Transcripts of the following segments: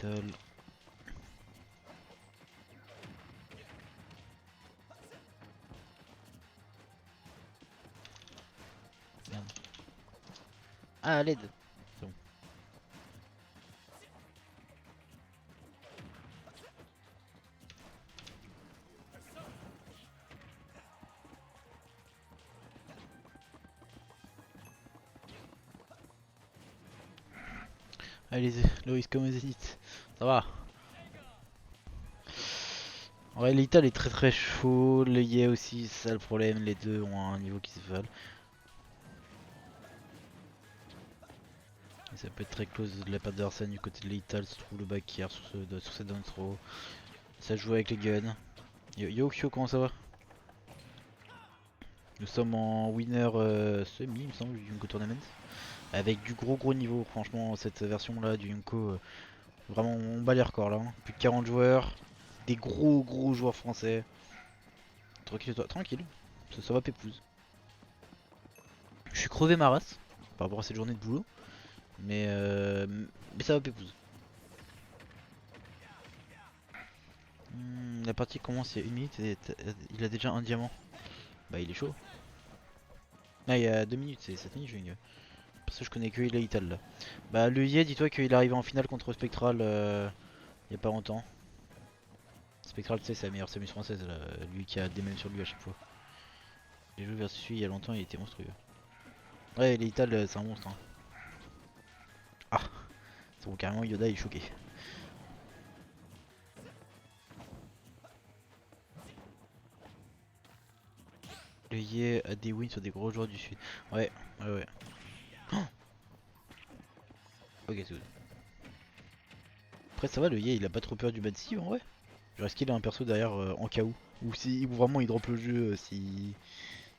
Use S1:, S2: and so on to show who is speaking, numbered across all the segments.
S1: Little. Merde. Ah, l'aide. C'est bon. Allez, Loris comme Zénith. Ça va. En vrai, Lethal est très très chaud. Le Ye aussi, c'est ça le problème. Les deux ont un niveau qui se valent. Et ça peut être très close de la part de Arsène du côté de Lethal. Se trouve le back hier sur cette down throw. Ça joue avec les guns. Yo Kyo, comment ça va? Nous sommes en winner semi, il me semble, du Yunko Tournament. Avec du gros niveau, franchement, cette version là du Yunko, vraiment on bat les records là. Hein. Plus de 40 joueurs, des gros joueurs français. Tranquille, toi, tranquille, ça va pépouze. Je suis crevé ma race par rapport à cette journée de boulot, mais ça va pépouze. La partie commence il y a 1 minute et il a déjà un diamant. Bah il est chaud. Ah il y a 2 minutes, c'est 7 minutes je vais. Parce que je connais que Ital là. Bah le Ye, dis-toi qu'il est arrivé en finale contre Spectral il y a pas longtemps. Spectral tu sais c'est la meilleure Samus française là, lui qui a des mêmes sur lui à chaque fois. J'ai joué versus lui il y a longtemps, il était monstrueux. Ouais Ital c'est un monstre hein. Ah c'est bon carrément Yoda il est choqué. Le Ye a des wins sur des gros joueurs du sud. Ouais. Oh ok c'est good. Après ça va le Ye il a pas trop peur du bad Steve en vrai. Genre est-ce qu'il a un perso derrière en cas où. Ou si ou vraiment il drop le jeu si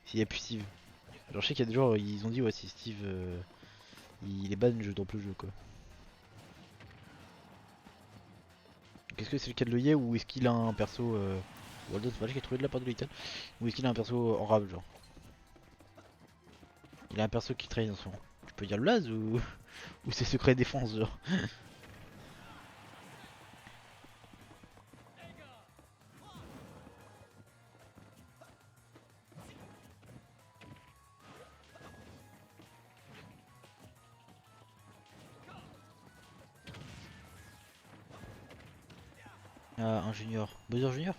S1: s'il y a plus Steve. Genre je sais qu'il y a des gens ils ont dit ouais si Steve il est ban je drop le jeu quoi. Est-ce que c'est le cas de l'œillet ou est-ce qu'il a un perso Waldo c'est pas lui qui a trouvé de la part de Little. Ou est-ce qu'il a un perso en rab genre. Il a un perso qui trahit en ce moment. Tu peux dire le Laz ou ou c'est secret défense genre. Ah un junior. Bowser junior.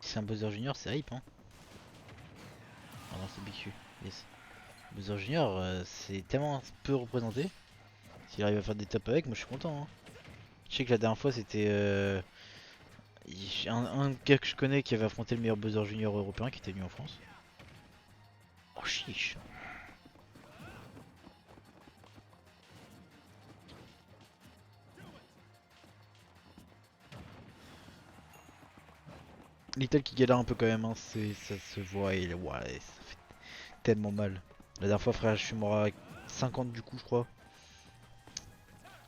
S1: Si c'est un Bowser junior c'est hype hein. Ah non c'est BQ. Yes. Bowser junior c'est tellement peu représenté. S'il arrive à faire des tops avec moi je suis content hein. Je sais que la dernière fois c'était un gars que je connais qui avait affronté le meilleur Bowser junior européen qui était venu en France. Oh chiche. Little qui galère un peu quand même, hein, ça se voit et ouais, ça fait tellement mal. La dernière fois frère je suis mort à 50 du coup je crois.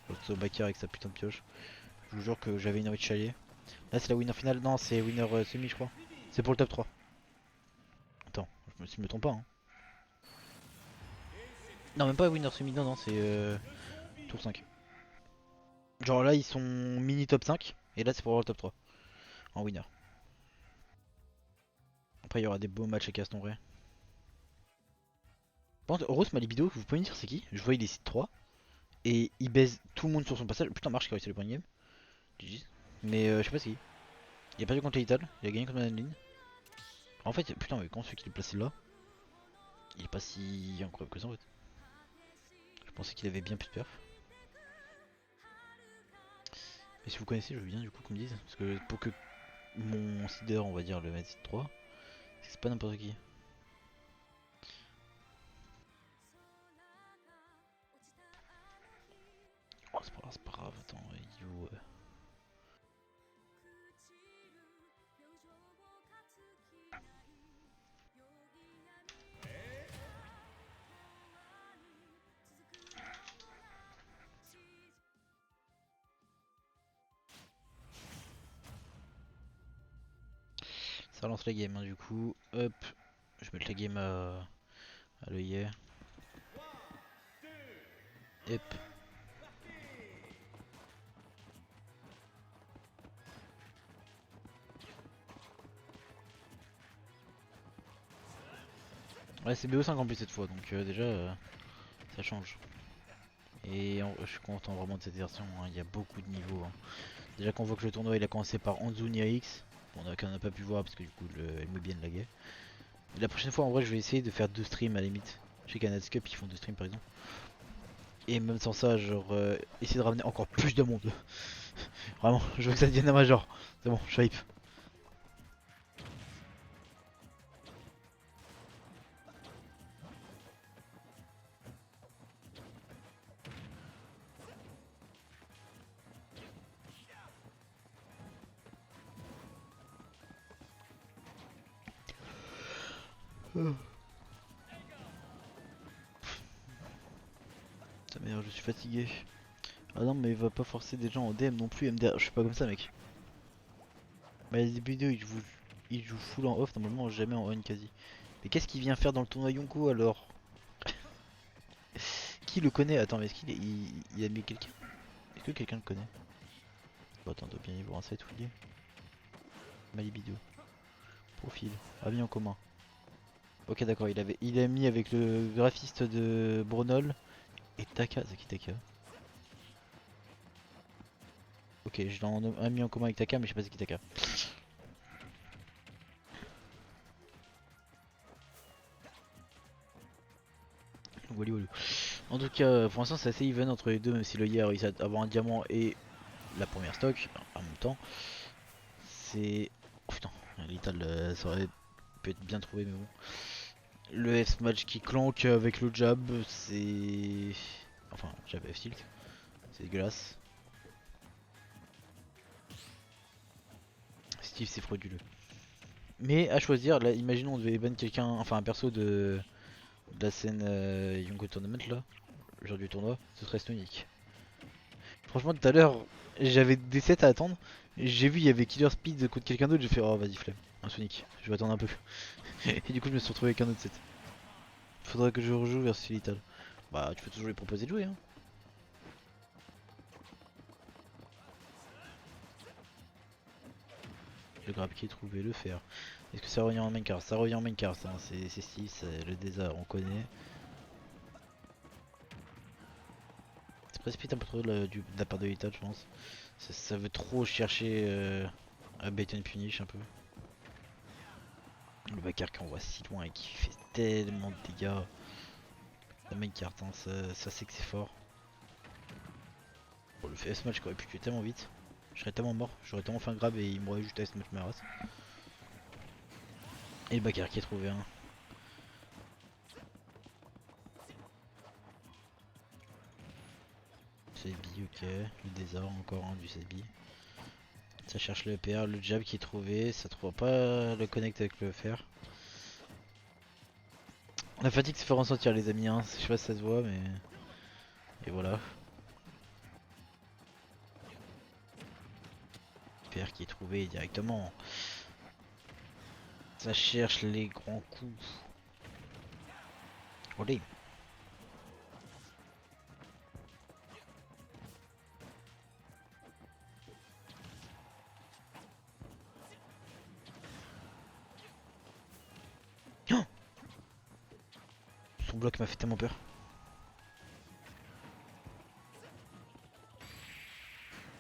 S1: L'autre backer avec sa putain de pioche. Je vous jure que j'avais une envie de chialer. Là c'est la winner finale, non c'est winner semi je crois. C'est pour le top 3. Attends, je me trompe pas hein. Non même pas winner semi, non c'est tour 5. Genre là ils sont mini top 5 et là c'est pour avoir le top 3 en winner. Après il y aura des beaux matchs à Caston vrai. Par contre Rose ma libido, vous pouvez me dire c'est qui? Je vois il est site 3 et il baise tout le monde sur son passage. Putain Marche qui a réussi le point de game. GG. Mais je sais pas c'est qui. Il a perdu contre Lethal, il a gagné contre Madeline. En fait, putain, mais comment c'est qu'il est placé là? Il est pas si incroyable que ça en fait. Je pensais qu'il avait bien plus de perf. Mais si vous connaissez, je veux bien du coup qu'on me dise. Parce que pour que mon seeder, on va dire, le mette seed 3, c'est pas n'importe qui. Oh, c'est pas grave, attends, you. Ça lance la game, hein, du coup. Hop, je vais mettre la game à l'œillet. Yep. Ouais, c'est BO5 en plus cette fois, donc déjà ça change. Et je suis content vraiment de cette version, hein. Il y a beaucoup de niveaux, hein. Déjà qu'on voit que le tournoi il a commencé par Anzunia X, qu'on n'a pas pu voir parce que du coup le MOBN laguait. La prochaine fois en vrai je vais essayer de faire 2 streams à la limite. Je sais qu'à Netscape ils font 2 streams par exemple. Et même sans ça, genre essayer de ramener encore plus de monde. Vraiment, je veux que ça devienne un major. C'est bon, je suis hype. Putain merde, je suis fatigué. Ah non mais il va pas forcer des gens en DM non plus MDR, je suis pas comme ça mec. Bah les vidéos il joue full en off, normalement jamais en on quasi. Mais qu'est-ce qu'il vient faire dans le tournoi Yonko alors? Qui le connaît? Attends mais est-ce il a mis quelqu'un? Est-ce que quelqu'un le connaît? Bon attends, doit bien y avoir un site où il est. My vidéo. Profil. Amis en commun. Ok d'accord, il a mis avec le graphiste de Brunol et Taka, c'est qui Taka? Ok, je l'ai mis en commun avec Taka mais je sais pas c'est qui Taka. Wally Walou. En tout cas, pour l'instant c'est assez even entre les deux, même si le hier il a avoir un diamant et la première stock en même temps. C'est. Oh putain, Lethal ça aurait pu être bien trouvé, mais bon. Le F-Smash qui clanque avec le jab, c'est. Enfin, jab F-Tilt, c'est dégueulasse. Steve, c'est frauduleux. Mais à choisir, là, imaginons on devait ban quelqu'un, enfin un perso de la scène Yonko Tournament là, le jour du tournoi, ce serait Sonic. Franchement, tout à l'heure, j'avais des sets à attendre. J'ai vu, il y avait Killer Speed contre quelqu'un d'autre. J'ai fait, oh vas-y, flemme. Un Sonic, je vais attendre un peu. Et du coup, je me suis retrouvé avec un autre set. Faudrait que je rejoue vers Lethal. Bah, tu peux toujours lui proposer de jouer, hein. Le grab qui est trouvé, le fer. Est-ce que ça revient en main card? Ça revient en main card, hein. C'est Steve, le désert, on connaît. Ça précipite un peu trop de la part de Lethal, je pense. Ça veut trop chercher à bait and punish un peu. Le backer qui envoie si loin et qui fait tellement de dégâts. La main carte, hein, ça c'est que c'est fort. Bon, le FS match qui aurait pu tuer tellement vite. Je serais tellement mort, j'aurais tellement fait un grab et il m'aurait juste à match ma race. Et le backer qui est trouvé un. CB, ok. Le désert, encore un du CB. Ça cherche le EPR, le jab qui est trouvé. Ça trouve pas le connect avec le fer. La fatigue se fait ressentir, les amis, hein. Je sais pas si ça se voit, mais. Et voilà. EPR qui est trouvé directement. Ça cherche les grands coups. Allez. Oh, son bloc m'a fait tellement peur.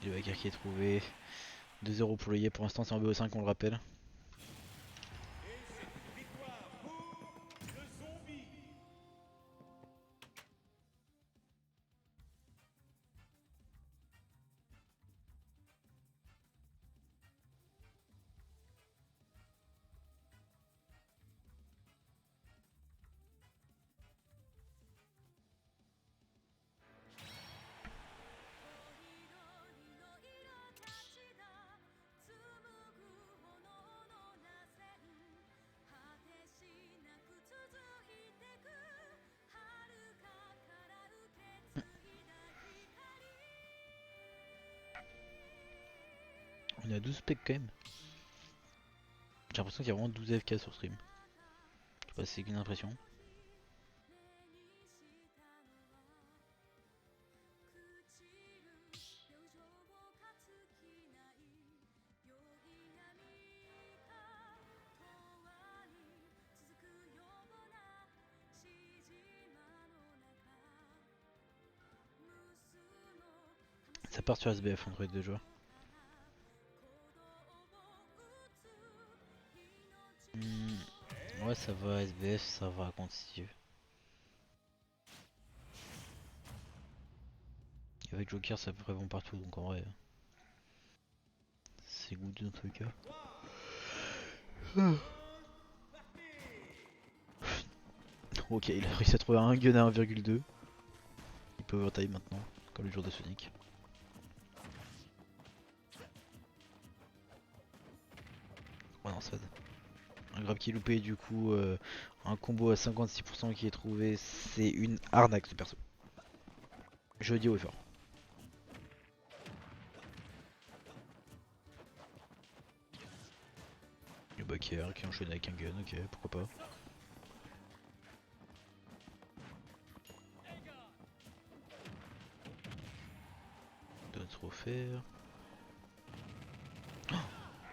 S1: Le backer qui est trouvé. 2-0 pour le Yé, pour l'instant c'est en BO5 on le rappelle. On est à 12 specs quand même. J'ai l'impression qu'il y a vraiment 12 FK sur stream. Je sais pas si c'est une impression. Ça part sur SBF entre les deux joueurs. Ouais, ça va, SBF, ça va contre Steve. Avec Joker, ça peut bon partout, donc en vrai, c'est good dans tous les cas. Ok, il a réussi à trouver un gun à 1,2. Il peut overtime maintenant, comme le jour de Sonic. Oh non, ça. Un grab qui est loupé, du coup, un combo à 56% qui est trouvé, c'est une arnaque ce perso. Je le dis haut et fort. Le backer qui enchaîne avec un gun, ok, pourquoi pas. Doit trop faire.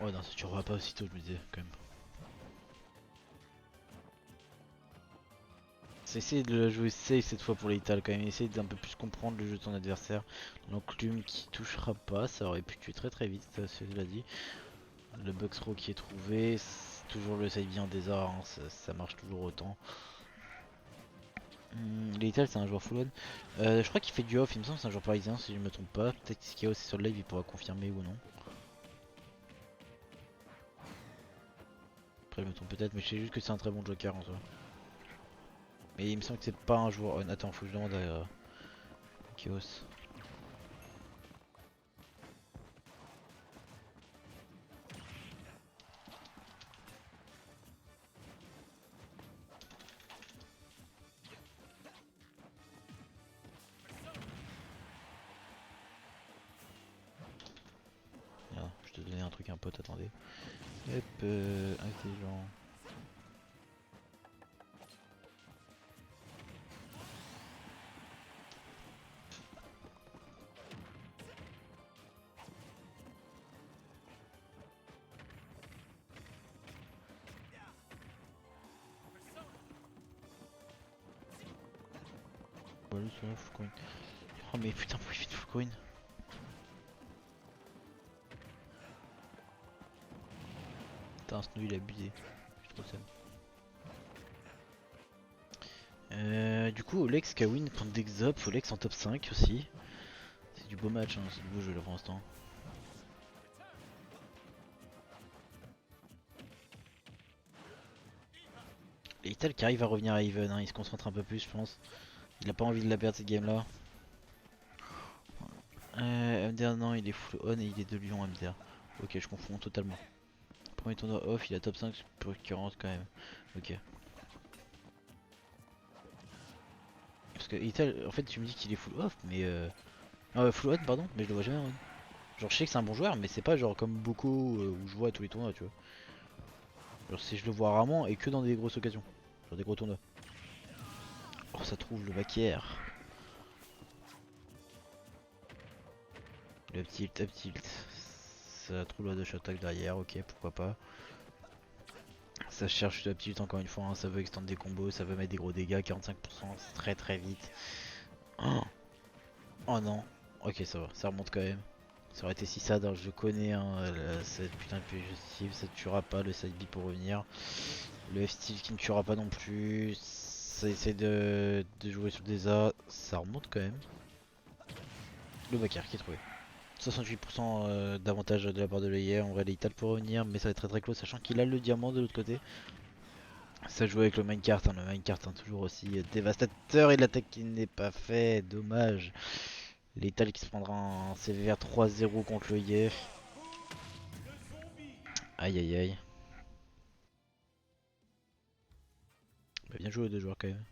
S1: Oh non, ça tuera pas aussitôt, je me disais quand même. C'est essayer de la jouer safe cette fois pour l'Ital quand même, essayer d'un peu plus comprendre le jeu de ton adversaire. L'enclume qui touchera pas, ça aurait pu tuer très très vite, ça cela dit. Le Bucks Row qui est trouvé, c'est toujours le side bien des arts, hein, ça marche toujours autant. L'Ital c'est un joueur full on. Je crois qu'il fait du off, il me semble que c'est un joueur parisien si je me trompe pas. Peut-être que Chaos est sur le live, il pourra confirmer ou non. Après je me trompe peut-être, mais je sais juste que c'est un très bon joker en soi. Mais il me semble que c'est pas un joueur on. Attends, faut que je demande à Chaos. Ah, je te donnais un truc un pote, attendez. Hop, intelligent. Voilà, c'est un full coin. Oh mais putain, pourquoi il fait de full coin? Putain, Snow il a abusé. Je suis trop sad. Du coup, Olex qui a win contre Dexop, Olex en top 5 aussi. C'est du beau match, hein, c'est du beau jeu là pour l'instant. Et Ital qui arrive à revenir à Even, hein, il se concentre un peu plus, je pense. Il a pas envie de la perdre cette game là. MDR, non, il est full on et il est de Lyon, MDR. Ok, je confonds totalement. Premier tournoi off, il a top 5 pour 40 quand même. Ok. Parce que Ital, en fait, tu me dis qu'il est full off, mais full on, pardon, mais je le vois jamais en on. Genre, je sais que c'est un bon joueur, mais c'est pas genre comme beaucoup où je vois à tous les tournois, tu vois. Genre, si je le vois rarement et que dans des grosses occasions, genre des gros tournois. Oh, ça trouve le backer. Le tilt, up tilt. Ça trouve le dash attack derrière, ok, pourquoi pas. Ça cherche le up tilt encore une fois, hein, ça veut extendre des combos, ça veut mettre des gros dégâts, 45%, c'est très très vite. Oh, oh non, ok ça va, ça remonte quand même. Ça aurait été si sad, alors je connais hein, cette putain de PG ça ne tuera pas le side B pour revenir. Le F-Steel qui ne tuera pas non plus. Ça essaie de jouer sur des A, ça remonte quand même. Le backer qui est trouvé. 68% d'avantage de la part de l'EIR, en vrai Lethal pour revenir, mais ça va être très très close sachant qu'il a le diamant de l'autre côté. Ça joue avec le minecart, hein, le minecart hein, toujours aussi dévastateur et l'attaque qui n'est pas fait, dommage. Lethal qui se prendra un CVR 3-0 contre l'EIR. Aïe aïe aïe. Bah, bien joué les deux joueurs quand même.